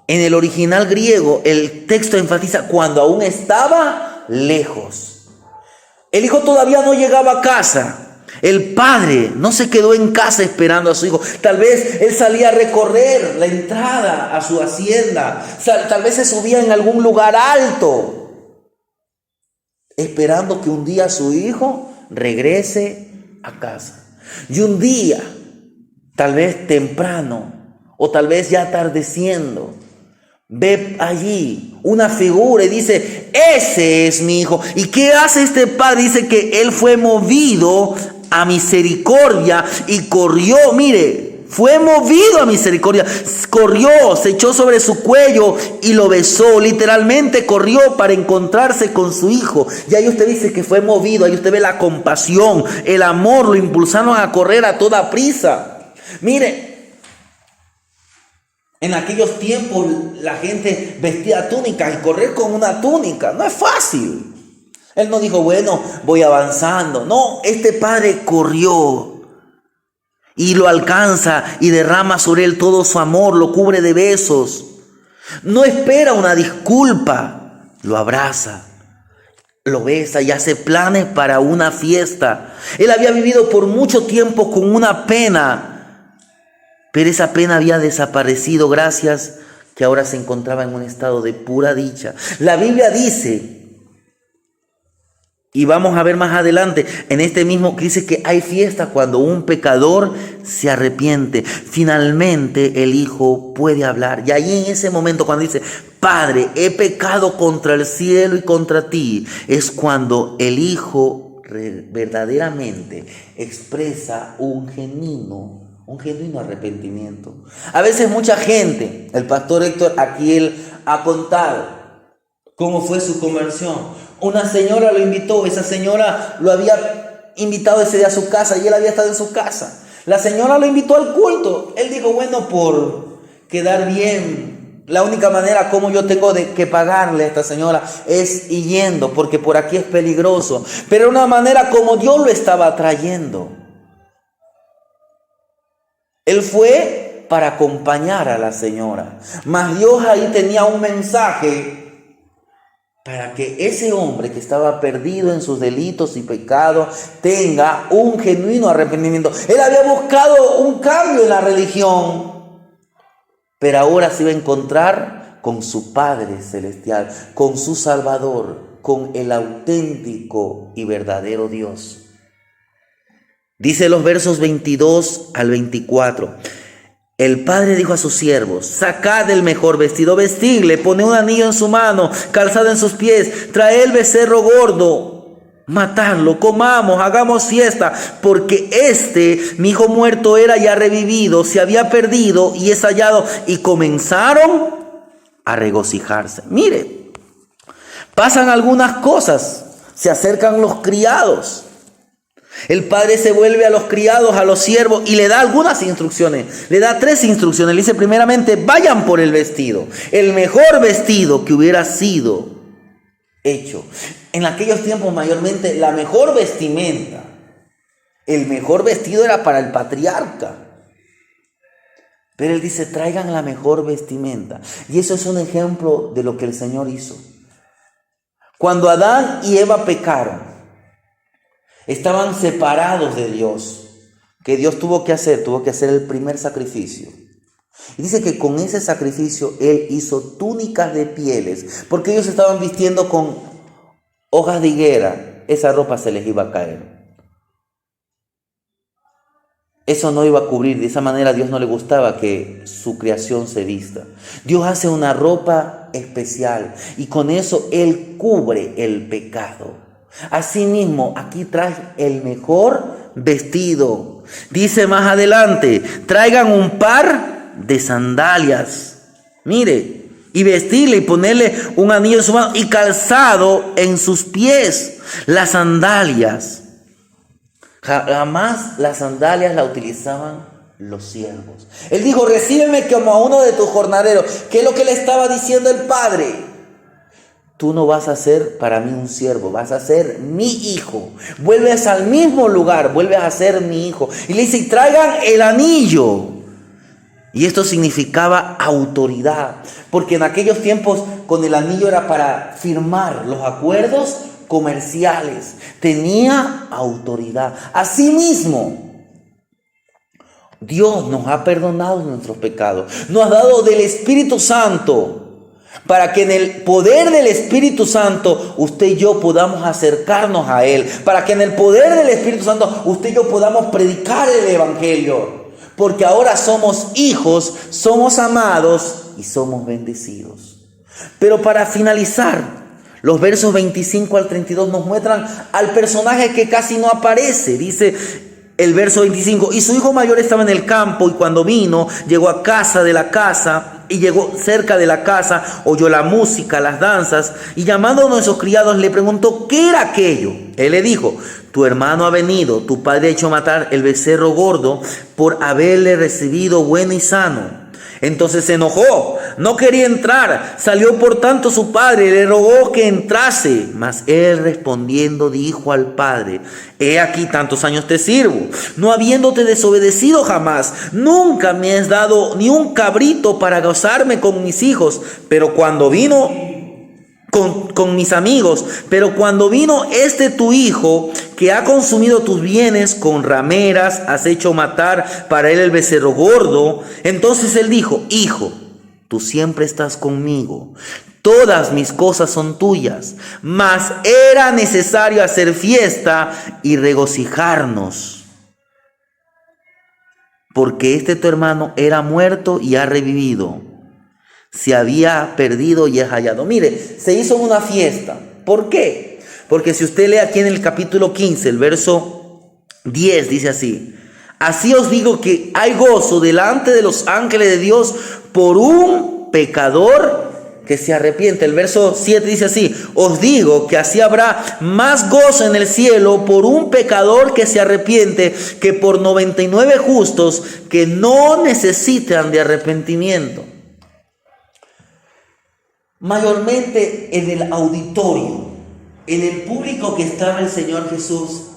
En el original griego, el texto enfatiza cuando aún estaba lejos. El hijo todavía no llegaba a casa. El padre no se quedó en casa esperando a su hijo. Tal vez él salía a recorrer la entrada a su hacienda. Tal vez se subía en algún lugar alto, esperando que un día su hijo regrese a casa. Y un día, tal vez temprano o tal vez ya atardeciendo, ve allí una figura y dice: ese es mi hijo. ¿Y qué hace este padre? Dice que él fue movido a misericordia y corrió. Mire, fue movido a misericordia, corrió, se echó sobre su cuello y lo besó. Literalmente corrió para encontrarse con su hijo. Y ahí usted dice que fue movido. Ahí usted ve la compasión, el amor, lo impulsaron a correr a toda prisa. Mire, en aquellos tiempos la gente vestía túnicas, y correr con una túnica no es fácil. Él no dijo: bueno, voy avanzando. No, este padre corrió y lo alcanza y derrama sobre él todo su amor, lo cubre de besos. No espera una disculpa, lo abraza, lo besa y hace planes para una fiesta. Él había vivido por mucho tiempo con una pena, pero esa pena había desaparecido gracias que ahora se encontraba en un estado de pura dicha. La Biblia dice, y vamos a ver más adelante, en este mismo, que dice que hay fiesta cuando un pecador se arrepiente. Finalmente el hijo puede hablar. Y ahí en ese momento cuando dice: Padre, he pecado contra el cielo y contra ti, es cuando el hijo verdaderamente expresa un genuino arrepentimiento. A veces mucha gente, el pastor Héctor aquí él ha contado cómo fue su conversión. Una señora lo invitó, esa señora lo había invitado ese día a su casa y él había estado en su casa. La señora lo invitó al culto. Él dijo: bueno, por quedar bien, la única manera como yo tengo de que pagarle a esta señora es yendo, porque por aquí es peligroso. Pero era una manera como Dios lo estaba trayendo. Él fue para acompañar a la señora, mas Dios ahí tenía un mensaje para que ese hombre que estaba perdido en sus delitos y pecados tenga un genuino arrepentimiento. Él había buscado un cambio en la religión, pero ahora se iba a encontrar con su Padre Celestial, con su Salvador, con el auténtico y verdadero Dios. Dice los versos 22 al 24. El padre dijo a sus siervos: sacad el mejor vestido, vestidle, poned un anillo en su mano, calzado en sus pies, traed el becerro gordo, matadlo, comamos, hagamos fiesta, porque mi hijo muerto era ya revivido, se había perdido y es hallado. Y comenzaron a regocijarse. Mire, pasan algunas cosas, se acercan los criados. El padre se vuelve a los criados, a los siervos, y le da algunas instrucciones. Le da 3 instrucciones. Le dice primeramente: vayan por el vestido, el mejor vestido que hubiera sido hecho. En aquellos tiempos mayormente la mejor vestimenta, el mejor vestido era para el patriarca. Pero él dice: traigan la mejor vestimenta. Y eso es un ejemplo de lo que el Señor hizo. Cuando Adán y Eva pecaron, estaban separados de Dios. ¿Qué Dios tuvo que hacer? Tuvo que hacer el primer sacrificio. Y dice que con ese sacrificio Él hizo túnicas de pieles, porque ellos estaban vistiendo con hojas de higuera. Esa ropa se les iba a caer. Eso no iba a cubrir. De esa manera a Dios no le gustaba que su creación se vista. Dios hace una ropa especial y con eso Él cubre el pecado. Asimismo, aquí trae el mejor vestido. Dice más adelante: traigan un par de sandalias. Mire, y vestirle y ponerle un anillo en su mano y calzado en sus pies. Las sandalias, jamás las sandalias las utilizaban los siervos. Él dijo: recíbeme como a uno de tus jornaleros. ¿Qué es lo que le estaba diciendo el padre? Tú no vas a ser para mí un siervo, vas a ser mi hijo. Vuelves al mismo lugar, vuelves a ser mi hijo. Y le dice: y traigan el anillo. Y esto significaba autoridad, porque en aquellos tiempos con el anillo era para firmar los acuerdos comerciales. Tenía autoridad. Asimismo, Dios nos ha perdonado nuestros pecados. Nos ha dado del Espíritu Santo para que en el poder del Espíritu Santo usted y yo podamos acercarnos a Él. Para que en el poder del Espíritu Santo usted y yo podamos predicar el Evangelio. Porque ahora somos hijos, somos amados y somos bendecidos. Pero para finalizar, los versos 25 al 32 nos muestran al personaje que casi no aparece. Dice el verso 25, y su hijo mayor estaba en el campo, y cuando vino, llegó a casa de la casa, y llegó cerca de la casa, oyó la música, las danzas, y llamando a uno de sus criados le preguntó, ¿qué era aquello? Él le dijo, tu hermano ha venido, tu padre ha hecho matar el becerro gordo por haberle recibido bueno y sano. Entonces se enojó, no quería entrar, salió por tanto su padre y le rogó que entrase. Mas él respondiendo dijo al padre, he aquí tantos años te sirvo, no habiéndote desobedecido jamás, nunca me has dado ni un cabrito para gozarme con mis hijos, pero cuando vino con mis amigos, pero cuando vino este tu hijo, que ha consumido tus bienes con rameras, has hecho matar para él el becerro gordo. Entonces él dijo, hijo, tú siempre estás conmigo, todas mis cosas son tuyas, mas era necesario hacer fiesta y regocijarnos, porque este tu hermano era muerto y ha revivido, se había perdido y es hallado. Mire, se hizo una fiesta. ¿Por qué? Porque si usted lee aquí en el capítulo 15, el verso 10, dice así, así os digo que hay gozo delante de los ángeles de Dios por un pecador que se arrepiente. El verso 7 dice así, os digo que así habrá más gozo en el cielo por un pecador que se arrepiente que por 99 justos que no necesitan de arrepentimiento. Mayormente en el auditorio, en el público que estaba el Señor Jesús,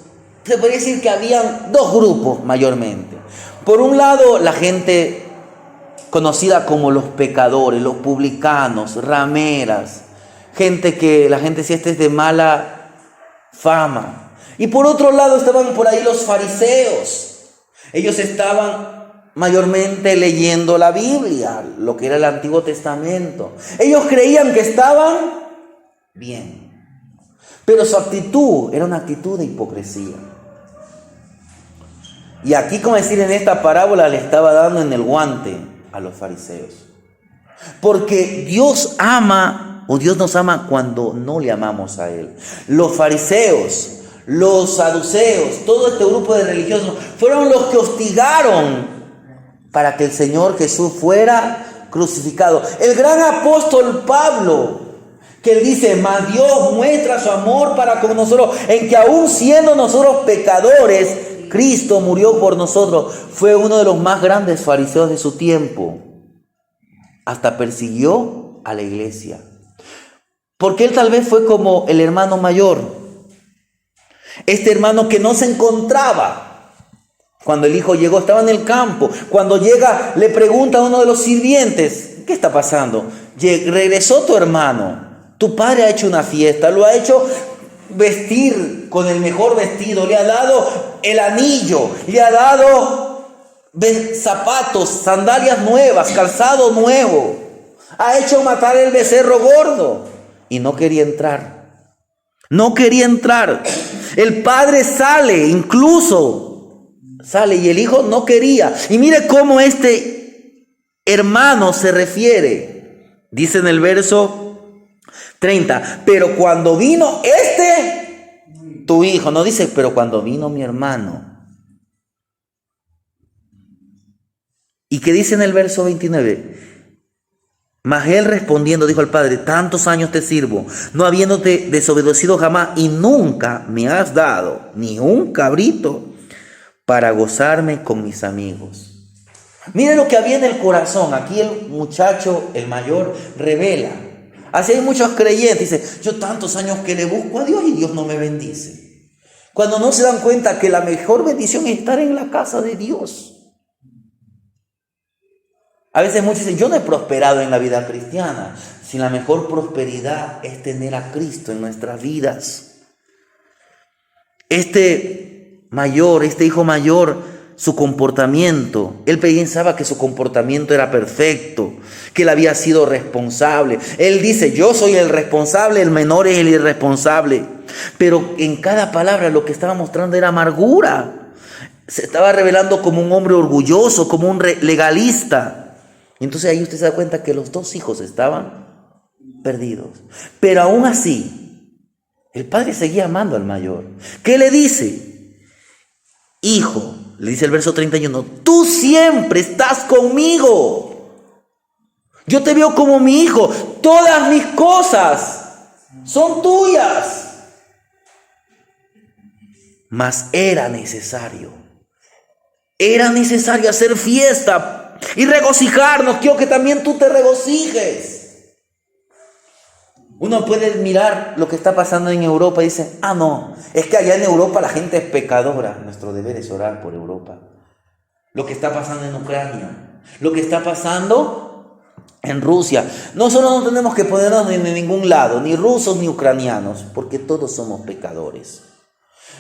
se podría decir que habían dos grupos mayormente. Por un lado, la gente conocida como los pecadores, los publicanos, rameras, gente que la gente decía, este es de mala fama. Y por otro lado estaban por ahí los fariseos. Ellos estaban mayormente leyendo la Biblia, lo que era el Antiguo Testamento. Ellos creían que estaban bien, pero su actitud era una actitud de hipocresía. Y aquí, como decir, en esta parábola le estaba dando en el guante a los fariseos. Porque Dios ama, o Dios nos ama cuando no le amamos a Él. Los fariseos, los saduceos, todo este grupo de religiosos fueron los que hostigaron para que el Señor Jesús fuera crucificado. El gran apóstol Pablo, que él dice, mas Dios muestra su amor para con nosotros, en que aún siendo nosotros pecadores, Cristo murió por nosotros. Fue uno de los más grandes fariseos de su tiempo. Hasta persiguió a la iglesia. Porque él tal vez fue como el hermano mayor. Este hermano que no se encontraba. Cuando el hijo llegó, estaba en el campo. Cuando llega, le pregunta a uno de los sirvientes, ¿qué está pasando? Regresó tu hermano. Tu padre ha hecho una fiesta, lo ha hecho vestir con el mejor vestido, le ha dado el anillo, le ha dado zapatos, sandalias nuevas, calzado nuevo. Ha hecho matar el becerro gordo. Y no quería entrar. No quería entrar. El padre sale, incluso sale, y el hijo no quería. Y mire cómo este hermano se refiere. Dice en el verso 30, pero cuando vino tu hijo, no dice, pero cuando vino mi hermano. ¿Y qué dice en el verso 29? Mas él respondiendo dijo al padre, tantos años te sirvo, no habiéndote desobedecido jamás, y nunca me has dado ni un cabrito para gozarme con mis amigos. Miren lo que había en el corazón. Aquí el muchacho, el mayor, revela. Así hay muchos creyentes. Dice, yo tantos años que le busco a Dios y Dios no me bendice. Cuando no se dan cuenta que la mejor bendición es estar en la casa de Dios. A veces muchos dicen, yo no he prosperado en la vida cristiana. Si la mejor prosperidad es tener a Cristo en nuestras vidas. Este hijo mayor, su comportamiento, él pensaba que su comportamiento era perfecto, que él había sido responsable. Él dice, yo soy el responsable, el menor es el irresponsable. Pero en cada palabra lo que estaba mostrando era amargura. Se estaba revelando como un hombre orgulloso, como un legalista. Entonces ahí usted se da cuenta que los dos hijos estaban perdidos. Pero aún así, el padre seguía amando al mayor. ¿Qué le dice? Hijo, le dice el verso 31, tú siempre estás conmigo. Yo te veo como mi hijo. Todas mis cosas son tuyas. Mas era necesario hacer fiesta y regocijarnos. Quiero que también tú te regocijes. Uno puede mirar lo que está pasando en Europa y dice, no, es que allá en Europa la gente es pecadora. Nuestro deber es orar por Europa. Lo que está pasando en Ucrania, lo que está pasando en Rusia. Nosotros no tenemos que ponernos en ningún lado, ni rusos ni ucranianos, porque todos somos pecadores.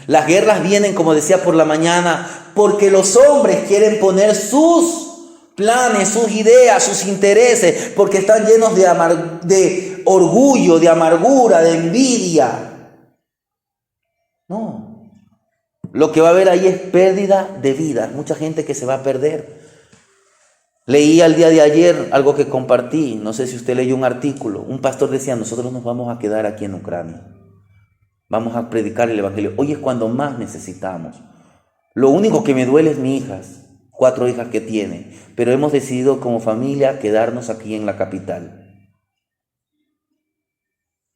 Las guerras vienen, como decía por la mañana, porque los hombres quieren poner sus planes, sus ideas, sus intereses, porque están llenos de orgullo, de amargura, de envidia. No. Lo que va a haber ahí es pérdida de vidas. Mucha gente que se va a perder. Leí el día de ayer algo que compartí. No sé si usted leyó un artículo. Un pastor decía, nosotros nos vamos a quedar aquí en Ucrania. Vamos a predicar el evangelio. Hoy es cuando más necesitamos. Lo único que me duele es mis hijas. 4 hijas que tiene. Pero hemos decidido como familia quedarnos aquí en la capital.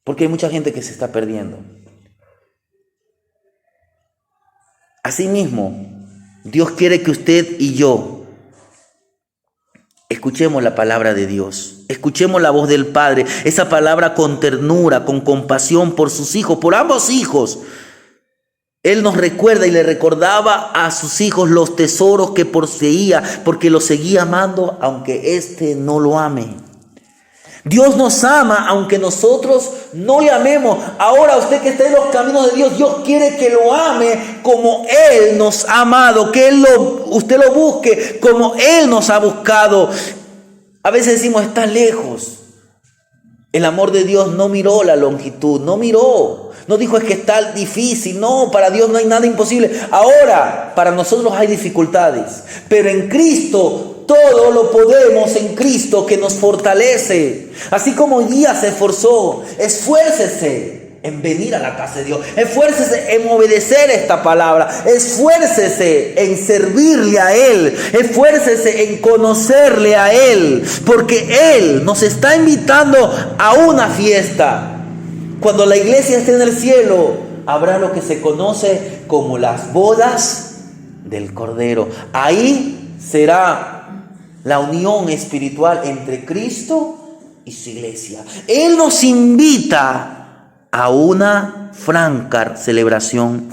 Porque hay mucha gente que se está perdiendo. Asimismo, Dios quiere que usted y yo escuchemos la palabra de Dios. Escuchemos la voz del Padre. Esa palabra con ternura, con compasión por sus hijos, por ambos hijos. Él nos recuerda y le recordaba a sus hijos los tesoros que poseía, porque los seguía amando aunque éste no lo ame. Dios nos ama aunque nosotros no le amemos. Ahora usted que está en los caminos de Dios, Dios quiere que lo ame como Él nos ha amado, que usted lo busque como Él nos ha buscado. A veces decimos, está lejos. El amor de Dios no miró la longitud, no dijo es que está difícil. No, para Dios no hay nada imposible. Ahora, para nosotros hay dificultades, pero en Cristo todo lo podemos, en Cristo que nos fortalece. Así como hoy día se esforzó, esfuércese en venir a la casa de Dios, esfuércese en obedecer esta palabra, esfuércese en servirle a Él, esfuércese en conocerle a Él, porque Él nos está invitando a una fiesta. Cuando la iglesia esté en el cielo, habrá lo que se conoce como las bodas del Cordero. Ahí será la unión espiritual entre Cristo y su iglesia. Él nos invita a una franca celebración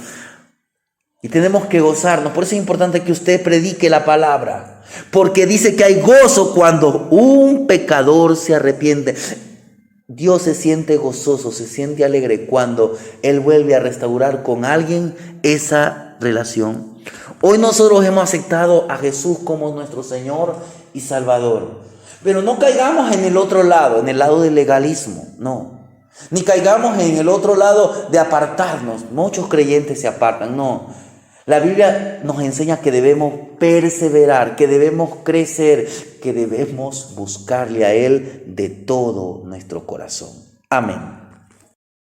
y tenemos que gozarnos. Por eso es importante que usted predique la palabra, porque dice que hay gozo cuando un pecador se arrepiente. Dios se siente gozoso, se siente alegre cuando Él vuelve a restaurar con alguien esa relación. Hoy nosotros hemos aceptado a Jesús como nuestro Señor y Salvador. Pero no caigamos en el otro lado, en el lado del legalismo, no. Ni caigamos en el otro lado de apartarnos. Muchos creyentes se apartan, no. La Biblia nos enseña que debemos perseverar, que debemos crecer, que debemos buscarle a Él de todo nuestro corazón. Amén.